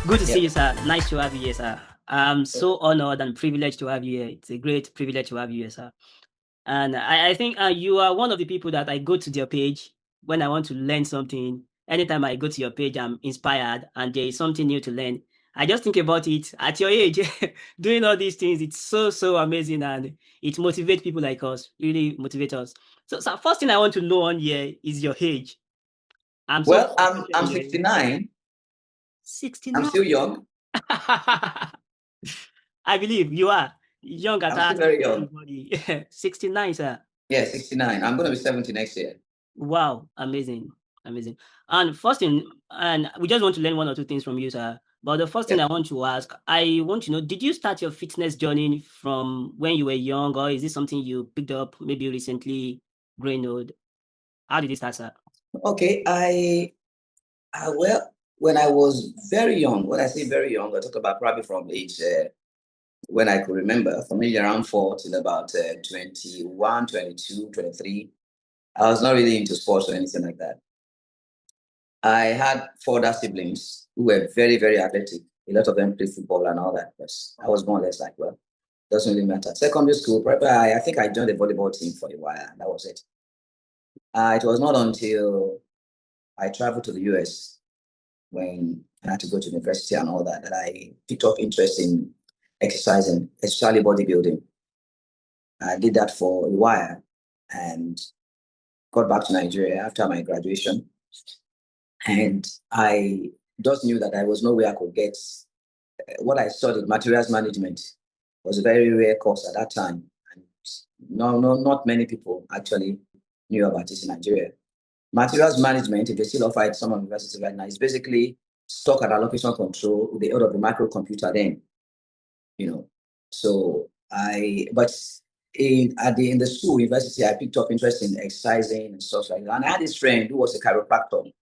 Good to see Yep. you, sir. Nice to have you here, sir. I'm so honored and privileged to have you here. It's a great privilege to have you here, sir. And I think you are one of the people that I go to their page when I want to learn something. Anytime I go to your page, I'm inspired and there is something new to learn. I just think about it at your age, doing all these things. It's so amazing and it motivates people like us, really motivate us. So first thing I want to know on here is your age. I'm so Well, I'm interested in your age. 69. I'm 69. still young. I believe you are young at I'm still heart, very young in young. body. 69, sir. Yeah, 69. I'm going to be 70 next year. Wow, amazing, amazing. And first thing, and we just want to learn one or two things from you, sir. But the first thing Yep. I want to ask, I want to know, did you start your fitness journey from when you were young, or is this something you picked up maybe recently, growing old? How did it start, sir? Okay. Well, when I was very young, when I say very young, I talk about probably from age when I could remember, from maybe around 4 till about 21, 22, 23. I was not really into sports or anything like that. I had 4 other siblings who were very athletic. A lot of them played football and all that. But I was more or less like, well, doesn't really matter. Secondary school, probably I think I joined the volleyball team for a while, and that was it. It was not until I traveled to the US when I had to go to university and all that I picked up interest in exercising, especially bodybuilding. I did that for a while and got back to Nigeria after my graduation. And I just knew that there was no way I could get what I studied, materials management, was a very rare course at that time. And not many people actually knew about it in Nigeria. Materials management, if they still offer it at some universities right now, is basically stock and allocation control with the help of the microcomputer then, you know. So but in the school, university, I picked up interest in exercising and stuff like that. And I had this friend who was a chiropractor,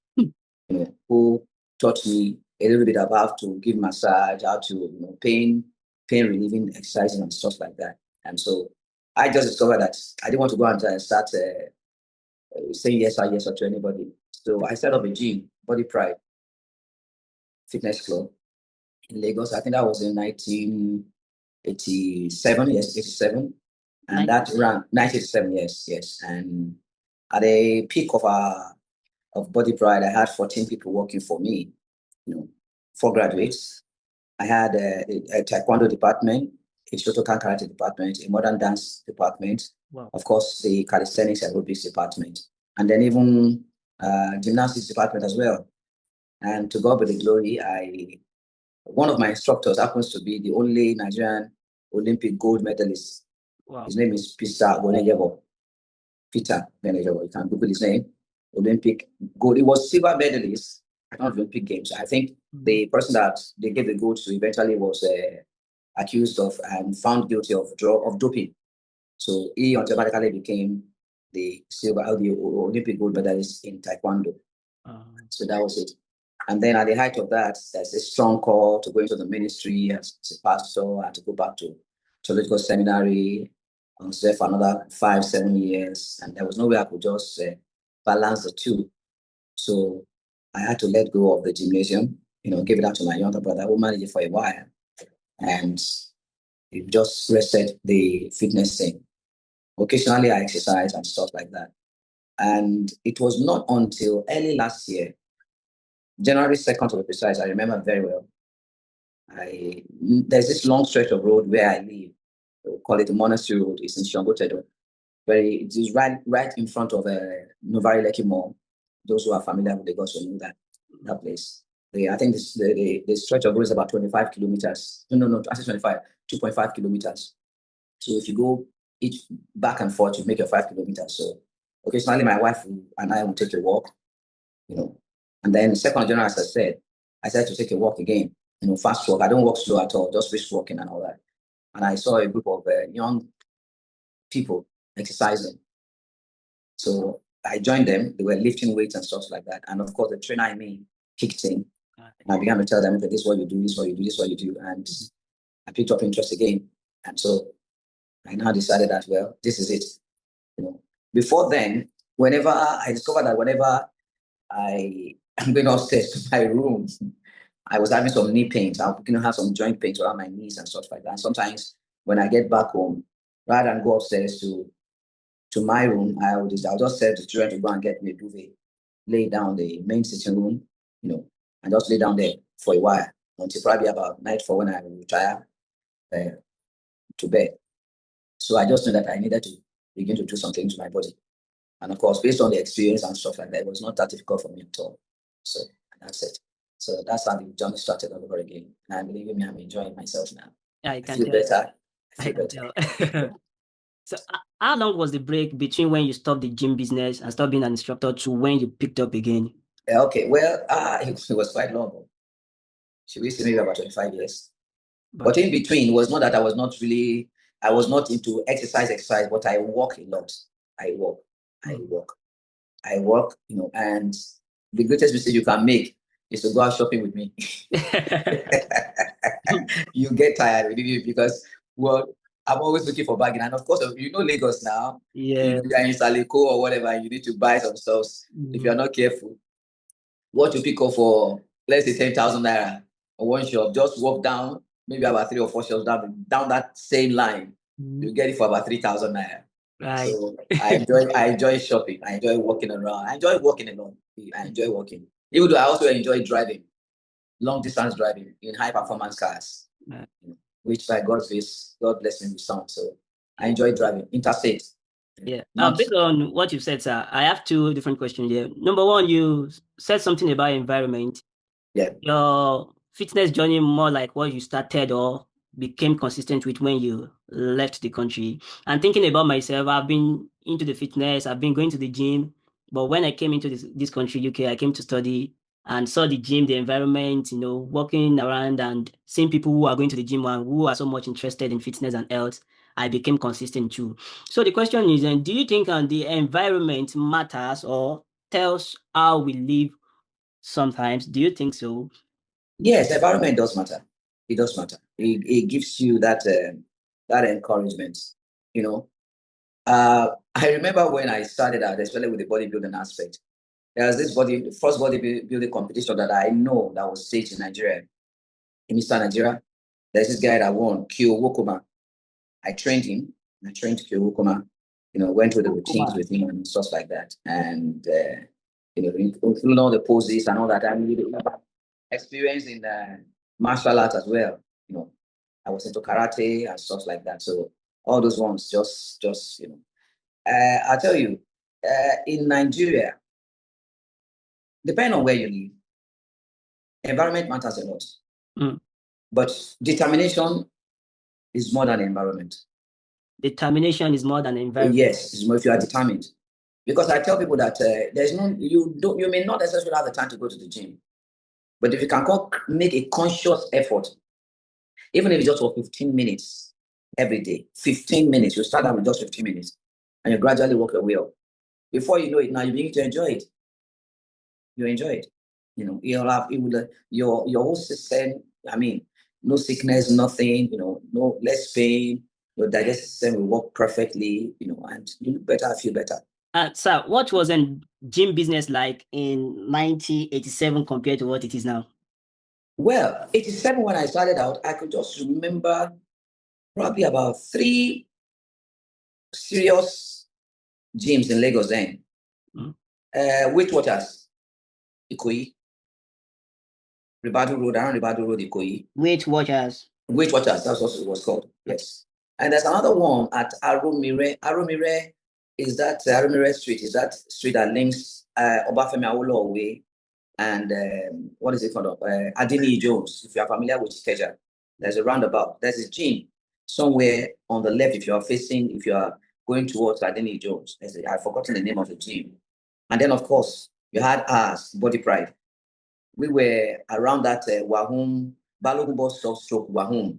who taught me a little bit about how to give massage, how to, pain relieving exercising and stuff like that. And so I just discovered that I didn't want to go and start saying yes or to anybody. So I set up a gym, Body Pride Fitness Club in Lagos. I think that was in 1987, yes, 87. And that ran 1987, yes. And at the peak of Body Pride, I had 14 people working for me, 4 graduates. I had a taekwondo department, a Shotokan karate department, a modern dance department, of course, the calisthenics aerobics department, and then even gymnastics department as well. And to God be the glory, one of my instructors happens to be the only Nigerian Olympic gold medalist. Wow. His name is Peter Gonejebo. Peter Gonejebo. You can Google his name. Olympic gold. He was silver medalist at Olympic Games. I think the person that they gave the gold to eventually was accused of and found guilty of doping. So he automatically became the Olympic gold medalist in Taekwondo. So that was it. And then at the height of that, there's a strong call to go into the ministry as a pastor and to go back to theological seminary. I was there for another 5-7 years, and there was no way I could just balance the two. So I had to let go of the gymnasium, give it out to my younger brother who managed it for a while. And it just rested the fitness thing. Occasionally I exercise and stuff like that. And it was not until early last year, January 2nd to be precise, I remember very well. There's this long stretch of road where I live. We'll call it the Monastery Road. It's in Shangotedo. It is right in front of Novari Lekki Mall. Those who are familiar with Lagos will know that place. I think the stretch of road is about 25 kilometers. No, I say 25, 2.5 kilometers. So if you go each back and forth, you make your 5 kilometers. So occasionally my wife and I will take a walk, And then the 2nd of January, as I said, I started to take a walk again, fast walk. I don't walk slow at all, just brisk walking and all that. And I saw a group of young people exercising. So I joined them. They were lifting weights and stuff like that. And of course, the trainer in me kicked in. And I began to tell them, okay, this is what you do, this is what you do, this is what you do. And I picked up interest again. And so I now decided that, well, this is it. Before then, I discovered that whenever I'm going upstairs to my room, I was having some knee pains. I have some joint pains around my knees and stuff like that. And sometimes when I get back home, rather than go upstairs to my room, I'll just tell the children to go and get me a duvet, lay down the main sitting room, and just lay down there for a while until probably about nightfall when I retire to bed. So I just knew that I needed to begin to do something to my body. And of course, based on the experience and stuff like that, it was not that difficult for me at all. So that's it. So that's how the journey started all over again. And believe me, I'm enjoying myself now. I feel better. I feel better. So how long was the break between when you stopped the gym business and stopped being an instructor to when you picked up again? Okay, well, it was quite long. She was maybe about 25 years. But in between, it was not that I was not into exercise, but I walk a lot. I walk, and the greatest mistake you can make is to go out shopping with me. You get tired because, well, I'm always looking for bargain. And of course, Lagos now. Yeah. If you are in Saliko or whatever, you need to buy some stuff. If you're not careful, what you pick up for, let's say 10,000 naira or one shop, just walk down, maybe about 3 or 4 shops down that same line. You get it for about 3,000 naira. Right. So I enjoy shopping. I enjoy walking around. I enjoy walking alone. I enjoy walking. Even though I also enjoy driving, long distance driving in high performance cars, which by God's grace, God bless me with sound. So I enjoy driving interstate. Yeah. Based on what you've said, sir, I have 2 different questions here. Number one, you said something about environment. Yeah. Your fitness journey more like what you started or became consistent with when you left the country. And thinking about myself, I've been into the fitness, I've been going to the gym, but when I came into this country, UK, I came to study and saw the gym, the environment, walking around and seeing people who are going to the gym and who are so much interested in fitness and health, I became consistent too. So the question is, do you think the environment matters or tells how we live sometimes? Do you think so? Yes, environment does matter. It does matter. It gives you that encouragement. I remember when I started out, especially with the bodybuilding aspect, there was this first bodybuilding competition that I know that was staged in Nigeria, in Eastern Nigeria. There's this guy that won, Kyo Wokoma. I trained him. I trained Kyo Wokoma. Went through the routines with him and stuff like that, and including all the poses and all that. I really experience in martial arts as well. I was into karate and stuff like that. So all those ones, just I tell you, in Nigeria, depending on where you live, environment matters a lot. But determination is more than environment. Determination is more than environment. Yes, it's more if you are determined. Because I tell people that you may not necessarily have the time to go to the gym, but if you can make a conscious effort, even if it's just for 15 minutes every day, 15 minutes, you start out with just 15 minutes, and you gradually work your way up. Before you know it, now you begin to enjoy it. You enjoy it. You'll have your whole system. I mean, no sickness, nothing. No less pain. Your digestive system will work perfectly. And you look better, feel better. Sir, what was in gym business like in 1987 compared to what it is now? Well, 87 when I started out, I could just remember probably about 3 serious gyms in Lagos then. Weight Watchers, Ikoyi. Ribadu Road, around Ribadu Road, Ikoyi. Weight Watchers, that's what it was called. Yes. And there's another one at Aromire. Aromire is that Aromire Street, is that street that links Obafemi Awolowo Way and what is it called? Adini Jones. If you are familiar with Kegel, there's a roundabout. There's a gym somewhere on the left if you are going towards Adini Jones. I've forgotten the name of the gym. And then, of course, you had us, Body Pride. We were around that Wahum, Balogun bus stop stroke Wahum.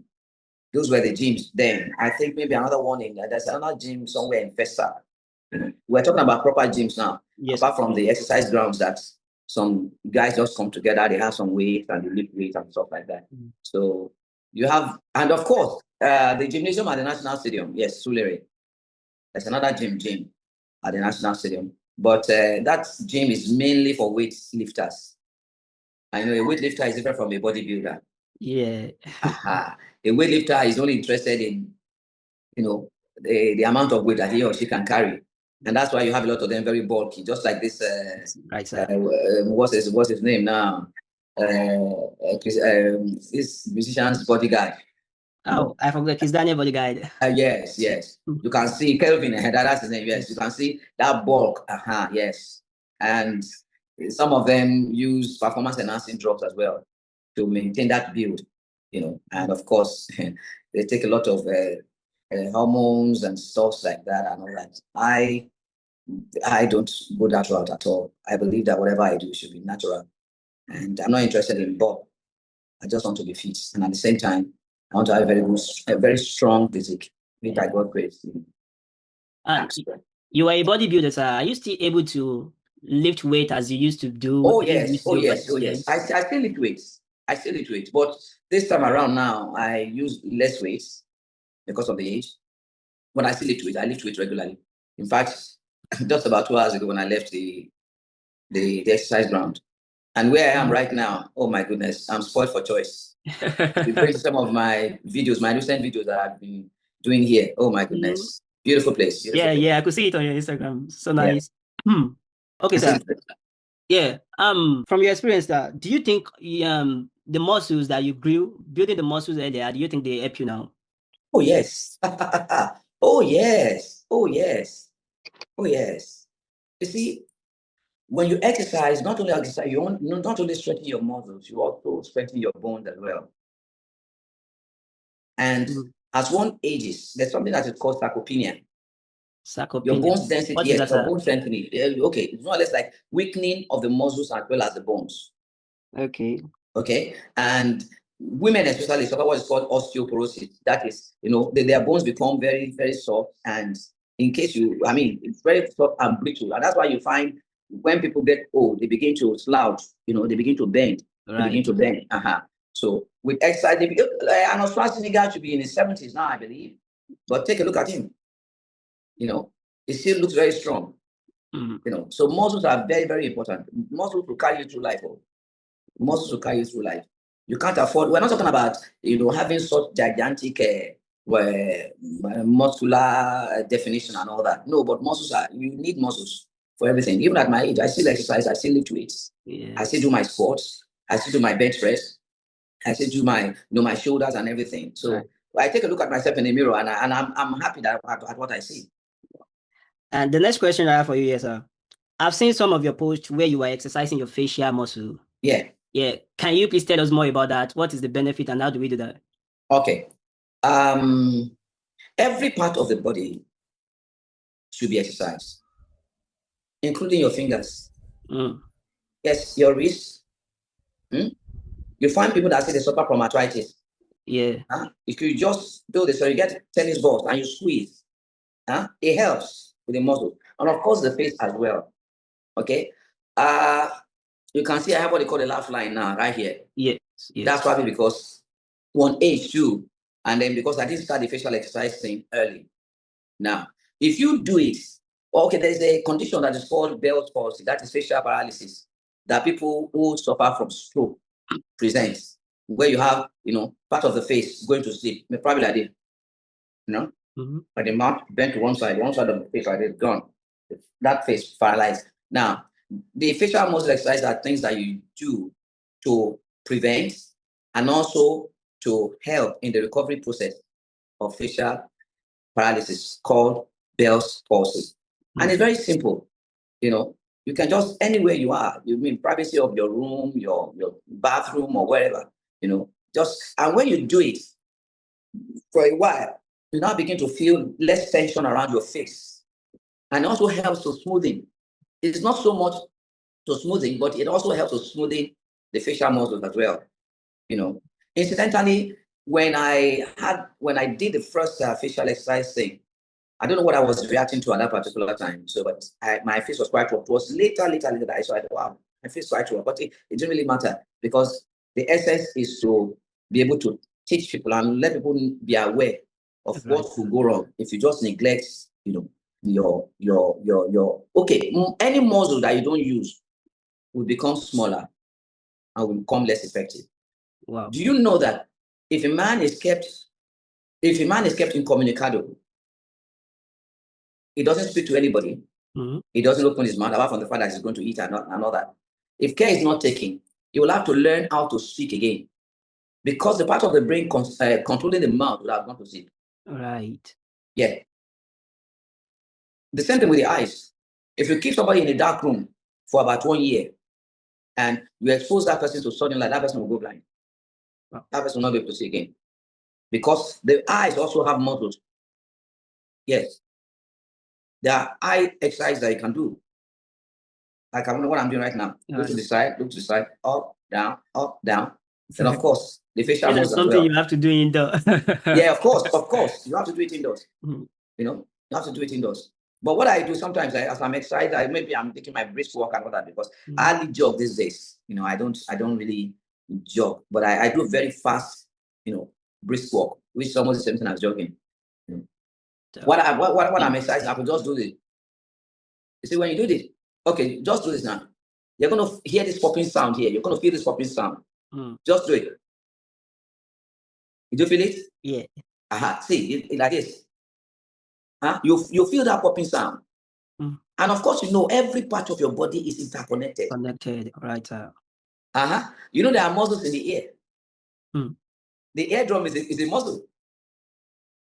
Those were the gyms then. I think maybe another one there's another gym somewhere in Festa. We're talking about proper gyms now. Yes. Apart from the exercise grounds that some guys just come together, they have some weights and they lift weights and stuff like that. So you have, and of course, the gymnasium at the National Stadium. Yes, Sulere. There's another gym at the National Stadium. But that gym is mainly for weight lifters. I know a weightlifter is different from a bodybuilder. Yeah. A weightlifter is only interested in, the amount of weight that he or she can carry. And that's why you have a lot of them very bulky, just like this. Right, sir. What's his name now? This musician's bodyguard. Oh, I forgot. His Daniel bodyguard. Yes. You can see Kelvin. That's his name. Yes, you can see that bulk. Yes. And some of them use performance enhancing drugs as well to maintain that build. And of course, they take a lot of hormones and stuff like that and all that. I don't go that route at all. I believe that whatever I do should be natural, and I'm not interested in bulk. I just want to be fit, and at the same time, I want to have a very strong physique, which I got great. You are a bodybuilder, sir. Are you still able to lift weight as you used to do? Oh yes. I still lift weights. But this time around now, I use less weights because of the age. When I still lift weights, I lift weights regularly. In fact, just about 2 hours ago when I left the exercise ground, and where I am right now, oh my goodness, I'm spoiled for choice. If you bring some of my videos, my recent videos that I've been doing here, oh my goodness, beautiful place. Yeah, I could see it on your Instagram. So nice. Yeah. Okay, sir. Yeah. From your experience, do you think the muscles that you grew building the muscles earlier, do you think they help you now? Oh yes. Oh yes. You see, when you exercise, not only exercise, you not only strengthen your muscles, you also strengthen your bones as well. And as one ages, there's something that is called sarcopenia. Your bones density, yes, your bone strengthening. Okay, it's more or less like weakening of the muscles as well as the bones. Okay. And women especially suffer what is called osteoporosis. That is, their bones become very, very soft, and it's very soft and brittle. And that's why you find when people get old, they begin to slouch, they begin to bend. Right. They begin to bend. So with exercise, Arnold Schwarzenegger should be in his 70s now, I believe. But take a look at him. He still looks very strong. So muscles are very, very important. Muscles will carry you through life. You can't afford. We're not talking about having such gigantic muscular definition and all that. No, but you need muscles for everything. Even at my age, I still exercise. I still lift weights. Yeah. I still do my sports. I still do my bench press. I still do my my shoulders and everything. So right. I take a look at myself in the mirror and I'm happy at what I see. And the next question I have for you is, I've seen some of your posts where you are exercising your facial muscle. Yeah. Can you please tell us more about that? What is the benefit and how do we do that? Okay. Every part of the body should be exercised, including your fingers. Yes, your wrists. You find people that say they suffer from arthritis. Yeah. If you just do this, so you get tennis balls and you squeeze, it helps with the muscles. And of course, the face as well. Okay. You can see I have what they call the laugh line now, right here. Yes. That's probably because one age too, and then because I didn't start the facial exercise thing early. Now, if you do it, there's a condition that is called Bell's palsy, that is facial paralysis, that people who suffer from stroke present, where you have, part of the face going to sleep, probably like this, like the mouth bent to one side of the face like this, gone. That face paralyzed. Now, the facial muscle exercise are things that you do to prevent and also to help in the recovery process of facial paralysis called Bell's palsy. And it's very simple. You can just, anywhere you are, privacy of your room, your bathroom or wherever, and when you do it for a while, you now begin to feel less tension around your face. And it also helps to smoothing. It's not so much to smoothing, but it also helps to smoothing the facial muscles as well. Incidentally, when I did the first facial exercise thing, I don't know what I was reacting to at that particular time. So, but my face was quite rough. It was later that I saw, wow, my face quite rough. But it didn't really matter because the essence is to be able to teach people and let people be aware of what could go wrong if you just neglect, your any muscle that you don't use will become smaller. and will become less effective. Wow. Do you know that if a man is kept incommunicado, he doesn't speak to anybody, he doesn't open his mouth apart from the fact that he's going to eat and all that. If care is not taken, he will have to learn how to speak again, because the part of the brain controlling the mouth will have gone to sleep. Right. Yeah. The same thing with the eyes. If you keep somebody in a dark room for about 1 year and you expose that person to sudden light, that person will go blind. Wow. That person will not be able to see again, because the eyes also have muscles. Yes. There are eye exercises that you can do. Like I know what I'm doing right now. Look to the side, up, down, and of course the facial muscles. Something you have to do indoors. Yeah, of course, you have to do it indoors. You know, you have to do it indoors. But what I do sometimes, as I'm excited, maybe I'm taking my brisk walk and all that, because I hardly jog these days. You know, I don't really jog, but I do very fast, brisk walk, which is almost the same thing as jogging. What I'm excited, I can just do this. You see, when you do this, okay, just do this now. You're going to hear this popping sound here. You're going to feel this popping sound. Just do it. You do feel it? Yeah. See, it like this. You feel that popping sound. And of course, every part of your body is interconnected. Connected, right. You know, there are muscles in the ear. The eardrum is a muscle.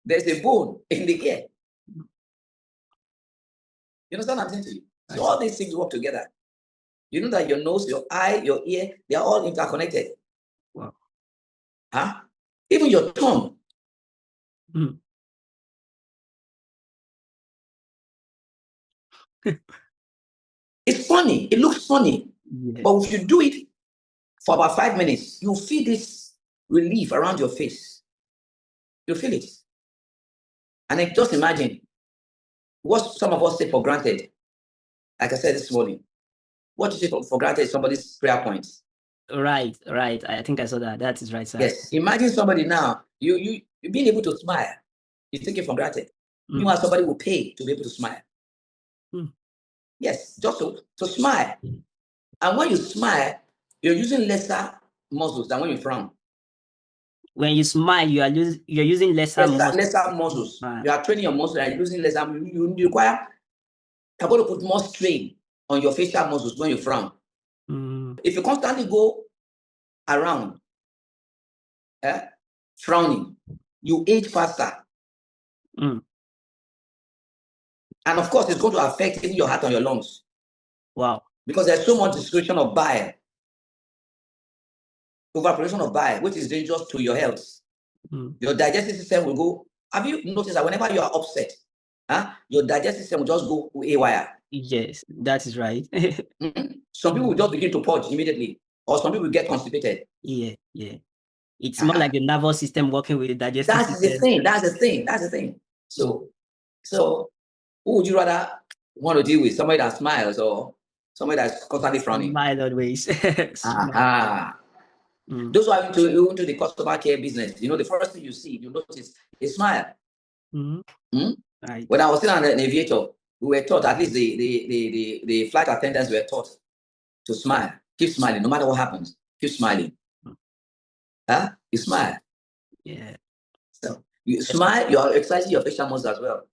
There's a bone in the ear. You understand what I'm saying to you? So all these things work together. You know that your nose, your eye, your ear, they are all interconnected. Wow. Even your tongue. It's funny. It looks funny. Yeah. But if you do it for about 5 minutes, you'll feel this relief around your face. You'll feel it. And then just imagine what some of us take for granted. Like I said this morning, what you take for granted is somebody's prayer points. Right. I think I saw that. That is right, sir. Yes. Imagine somebody now, you being able to smile. You take it for granted. Meanwhile, somebody will pay to be able to smile. Yes, just to smile. And when you smile, you're using lesser muscles than when you frown. When you smile, you're using lesser muscles. Lesser muscles. You are training your muscles and using lesser. You require. You're going to put more strain on your facial muscles when you frown. If you constantly go around frowning, you age faster. And of course, it's going to affect even your heart and your lungs. Wow. Because there's so much secretion of bile, overproduction of bile, which is dangerous to your health. Your digestive system will go. Have you noticed that whenever you are upset, your digestive system will just go haywire? Yes, that is right. Some people will just begin to purge immediately, or some people will get constipated. Yeah. It's more like the nervous system working with the digestive system. That's the thing. So who would you rather want to deal with? Somebody that smiles or somebody that's constantly frowning? Smile always. Those who are into the customer care business, the first thing you notice is smile. Right. When I was still an aviator, we were taught, at least the flight attendants were taught to smile. Keep smiling, no matter what happens. Keep smiling. You smile. Yeah. So you smile, you are exercising your facial muscles as well.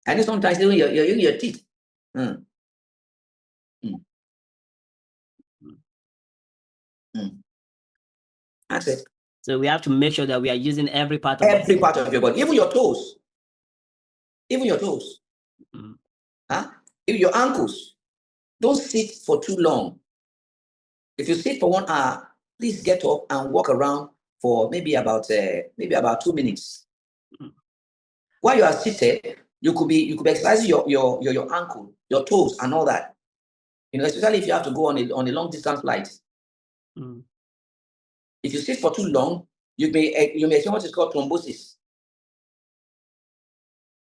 And sometimes even your teeth. That's it. So we have to make sure that we are using every part of your body, even your toes. Even your toes. Even your ankles. Don't sit for too long. If you sit for 1 hour, please get up and walk around for maybe about 2 minutes. While you are seated, you could be exercising your ankle, your toes, and all that. Especially if you have to go on a long distance flight. If you sit for too long, you may experience what is called thrombosis.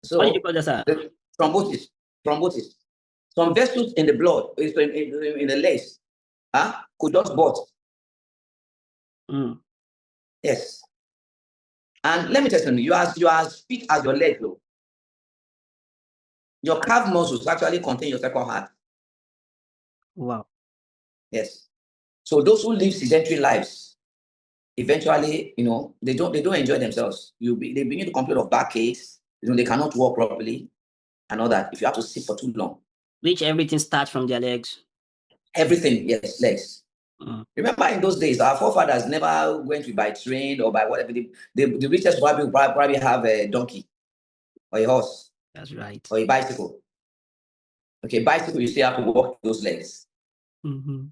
So what do you call that, sir? Thrombosis. Some vessels in the blood, in the legs, could just burst. Yes. And let me tell you, you are as fit as your leg, though. Your calf muscles actually contain your second heart. Wow. Yes. So those who live sedentary lives, eventually, you know, they don't enjoy themselves. They begin to complain of backaches. You know, they cannot walk properly and all that if you have to sit for too long. Which everything starts from their legs. Everything, yes, legs. Remember, in those days, our forefathers never went by train or by whatever. The richest probably have a donkey or a horse. That's right. Or a bicycle. Okay, bicycle, you still have to walk those legs.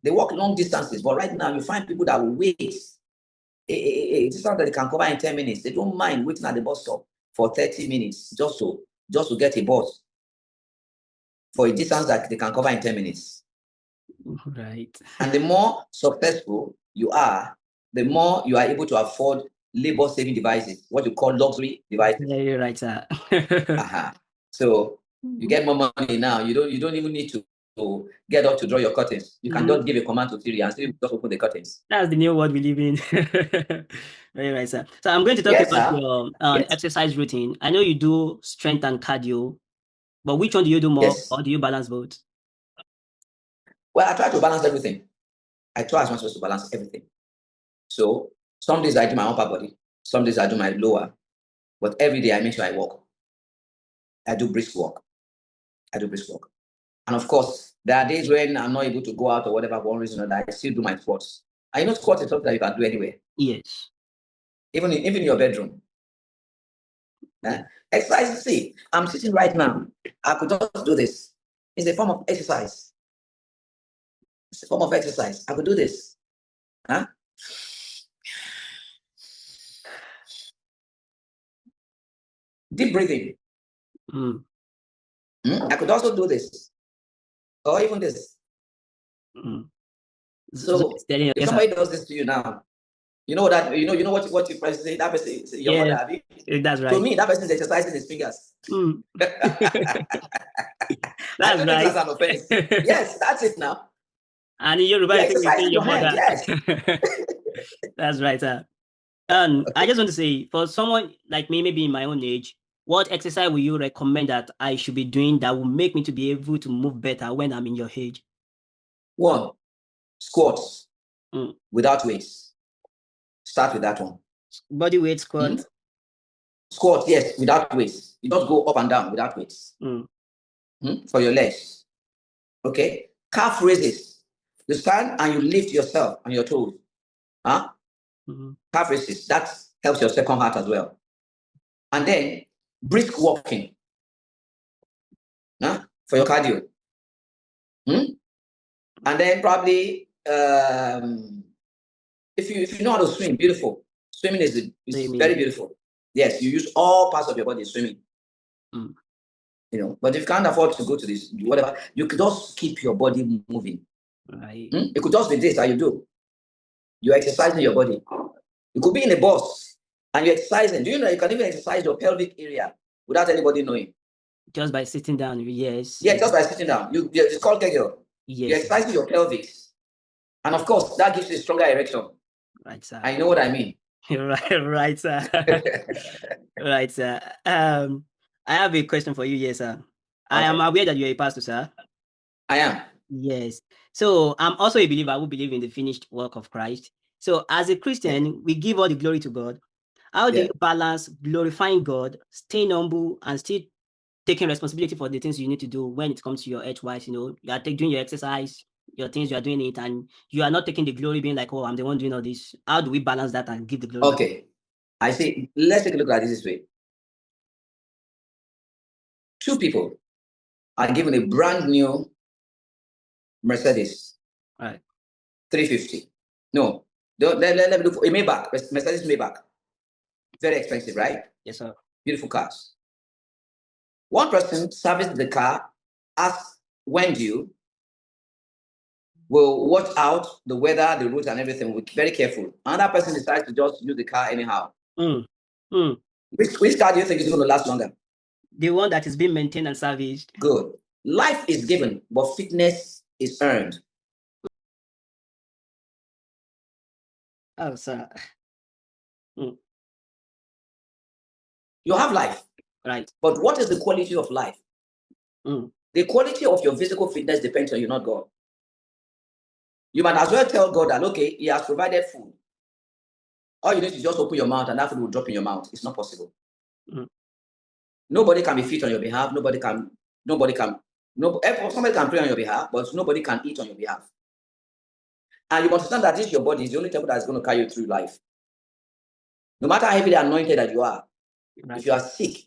They walk long distances, but right now you find people that will wait a distance that they can cover in 10 minutes. They don't mind waiting at the bus stop for 30 minutes just to get a bus for a distance that they can cover in 10 minutes. Right. And the more successful you are, the more you are able to afford labor-saving devices, what you call luxury devices. Yeah, you're right, sir. So you get more money now. You don't even need to get up to draw your curtains. You can just give a command to Siri and Siri will just open the curtains. That's the new world we live in. Very right, sir. So I'm going to talk about your exercise routine. I know you do strength and cardio, but which one do you do more, or do you balance both? Well, I try to balance everything. I try as much as to balance everything. So some days I do my upper body, some days I do my lower, but every day I make sure I walk. I do brisk walk. And of course, there are days when I'm not able to go out or whatever for one reason or another. I still do my squats. I know squats is something that you can do anywhere. Yes. Even in your bedroom. Exercise. See, I'm sitting right now. I could just do this. It's a form of exercise. I could do this. Deep breathing. I could also do this. Or even this. So if somebody does this to you now, you know that you know what you say, that person is your mother. That's right. To me, that person is exercising his fingers. That's right. That's an offense. Yes, that's it now. And in Yoruba, I think you say your mother. Yes. That's right, sir. I just want to say, for someone like me, maybe in my own age, what exercise will you recommend that I should be doing that will make me to be able to move better when I'm in your age? One, squats without weights. Start with that one. Body weight squat. Squat, yes, without weights. You don't go up and down without weights. For your legs. Okay. Calf raises. You stand and you lift yourself on your toes. Calf raises. That helps your second heart as well. And then brisk walking. For your cardio. And then probably if you know how to swim, beautiful. Swimming is very beautiful. Yes, you use all parts of your body swimming. You know, but if you can't afford to go to this, whatever, you could just keep your body moving. Right. It could just be this how you do. You're exercising your body. You could be in a bus and you're exercising. Do you know you can even exercise your pelvic area without anybody knowing? Just by sitting down, yes. Yeah, just by sitting down. It's called Kegel. Yes. You're exercising your pelvis. And of course, that gives you a stronger erection. Right, sir. I know what I mean. Right, sir. Right, sir. I have a question for you, yes, sir. Okay. I am aware that you're a pastor, sir. I am. Yes. So I'm also a believer who believes in the finished work of Christ. So as a Christian, we give all the glory to God. How do you balance glorifying God, staying humble, and still taking responsibility for the things you need to do when it comes to your health-wise? You know, you are doing your exercise, your things, you are doing it, and you are not taking the glory, being like, oh, I'm the one doing all this. How do we balance that and give the glory? Okay. I see. Let's take a look at this way. Two people are given a brand new Mercedes. Right. 350. No. Let me look for a Maybach. Mercedes Maybach. Very expensive, right? Yes, sir. Beautiful cars. One person serviced the car, asked when due, will watch out the weather, the route, and everything. We're very careful. Another person decides to just use the car anyhow. Which car do you think is going to last longer? The one that is being maintained and serviced. Good. Life is given, but fitness is earned. Oh, sir. You have life. Right. But what is the quality of life? The quality of your physical fitness depends on you, not God. You might as well tell God that, okay, He has provided food. All you need to just open your mouth and that food will drop in your mouth. It's not possible. Nobody can be fit on your behalf. Somebody can pray on your behalf, but nobody can eat on your behalf. And you understand that this your body is the only temple that is going to carry you through life. No matter how heavily anointed that you are, if you are sick,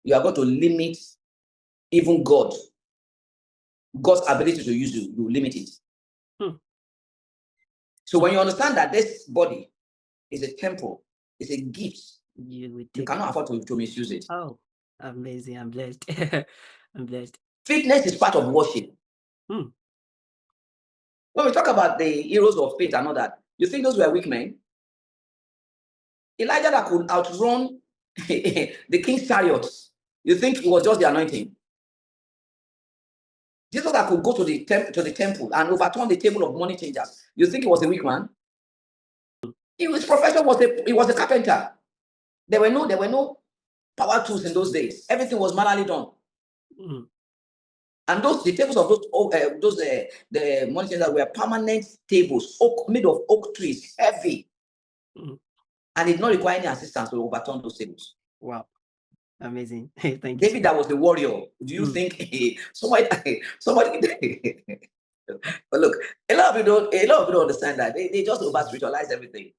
you are going to limit even God's ability to use you. You limit it. So when you understand that this body is a temple, it's a gift, you cannot afford to misuse it. Oh, amazing. I'm blessed. I'm blessed. Fitness is part of worship. When we talk about the heroes of faith and all that, you think those were weak men? Elijah that could outrun the king's chariots, you think it was just the anointing? Jesus that could go to the temple and overturn the table of money changers, you think he was a weak man? His profession was a carpenter. There were no power tools in those days. Everything was manually done. And the tables of the money changers were permanent tables, made of oak trees, heavy, and did not require any assistance to overturn those tables. Wow. Amazing. Thank you. David, that was the warrior. Do you think somebody? But look, a lot of people don't understand that. They just over spiritualize everything.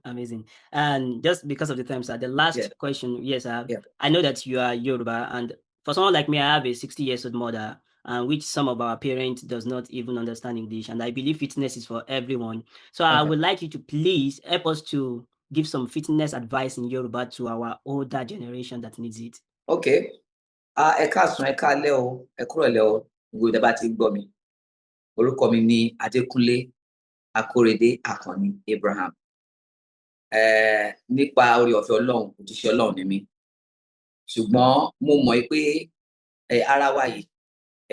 Amazing. And just because of the time, sir, the last question, yes, I know that you are Yoruba, and for someone like me, I have a 60-year-old mother, which some of our parents does not even understand English, and I believe fitness is for everyone. So I would like you to please help us to give some fitness advice in Yoruba to our older generation that needs it. Okay. Ẹ káàsán, ẹ káalẹ́ o, ẹ kúrọ̀lẹ́ o, gbogbo ìdá bá ti gbọ́ mi. Orúkọ mi ni Adékúnlé Àkànní Abraham. Nípa oore ọ̀fẹ́ Ọlọ́run, òjíṣẹ́ Ọlọ́run ni mí. Ṣùgbọ́n mo mọ̀ pé ara wa yìí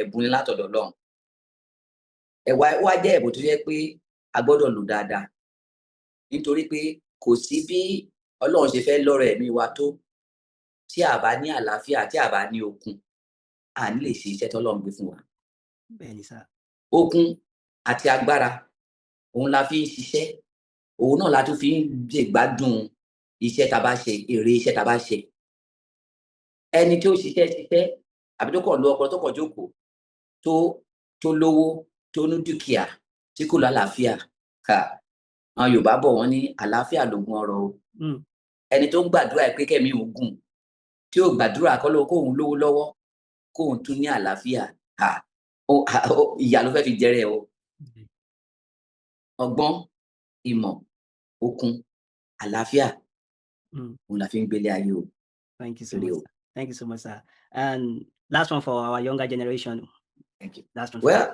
ẹ̀bùn ni látọ̀dọ̀ Ọlọ́run. Wá jẹ́ ẹ̀bùn tó yẹ pé a gbọ́dọ̀ lò dáadáa. Nítorí pé kò sí bí Ọlọ́run ṣe fẹ́ lọ́rọ̀ ẹ̀mí wa tó tí a bá ní àlàáfíà, tí a bá ní okun, a ní lè ṣe iṣẹ́ tí Ọlọ́run gbé fún wa. Bẹ́ẹ̀ni sá. Okun àti agbára, òun la fi ń ṣiṣẹ́, òun náà la tún fi ń jẹ̀gbádùn iṣẹ́ tá a bá ṣe, èrè iṣẹ́ tá a bá ṣe. Ẹni tí ó ṣiṣẹ́ àbí tó kàn lo ọpọlọ tó kàn jókòó, tó lówó, tó ní dúkìá, tí kò lálàáfíà, àwọn Yorùbá bọ̀ wọ́n ní àlàáfíà lògùn ọrọ̀ o. Ẹni tó ń gbàdúrà pé kẹ́mi ògùn, tí ó gbàdúrà kóhun lówó lọ́wọ́, kóhun tún ní àlàáfíà, ìyà ló fẹ́ fi jẹrẹ o. Ọgbọ́n, ìmọ̀, okun, àlàáfíà, òun la fi ń gbélé ayé o. Thank you so much, sir. Thank you so much, sir. And last one for our younger generation. Thank you. Last one. Well,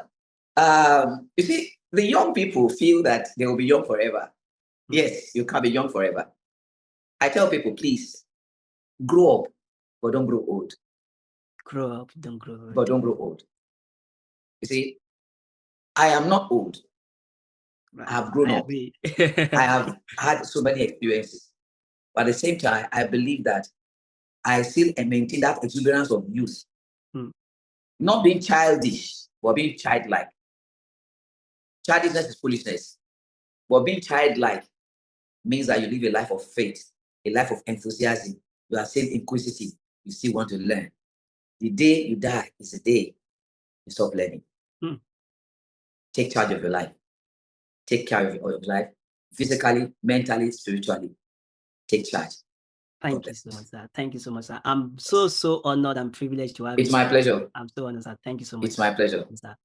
you see, the young people feel that they will be young forever. Yes, you can't be young forever. I tell people, please, grow up, but don't grow old. Grow up, don't grow old. But don't grow old. You see, I am not old. Right. I have grown up. I have had so many experiences. But at the same time, I believe that I still maintain that exuberance of youth. Not being childish, but being childlike. Childishness is foolishness. But being childlike means that you live a life of faith, a life of enthusiasm. You are still inquisitive. You still want to learn. The day you die is the day you stop learning. Take charge of your life. Take care of your life, physically, mentally, spiritually. Take charge. Thank you so much, sir. Thank you so much, sir. I'm so honored and privileged to have you. It's my pleasure. I'm so honored, sir. Thank you so much. It's my pleasure. Sir.